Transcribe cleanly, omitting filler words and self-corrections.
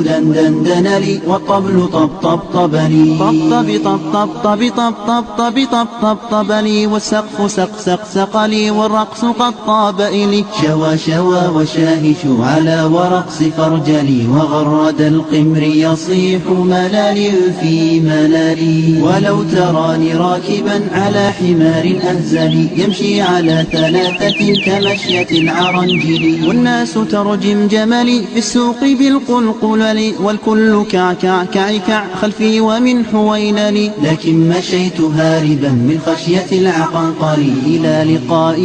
دندن لي والطبل طبطبني طبطبني والسقف سق لي والرقص قد طاب إلي شوى وشاهش على ورقص فرجلي وغرد القمر يصيح ملالي في ملالي ولو تراني راكبا على حمار أهزلي يمشي على ثلاثة كمشية العرنجل والناس ترجم جملي في السوق بالقلقلل والكل كعكع خلفي ومن حوينلي لكن مشيت هاربا من خشية العقنقل إلى لقاء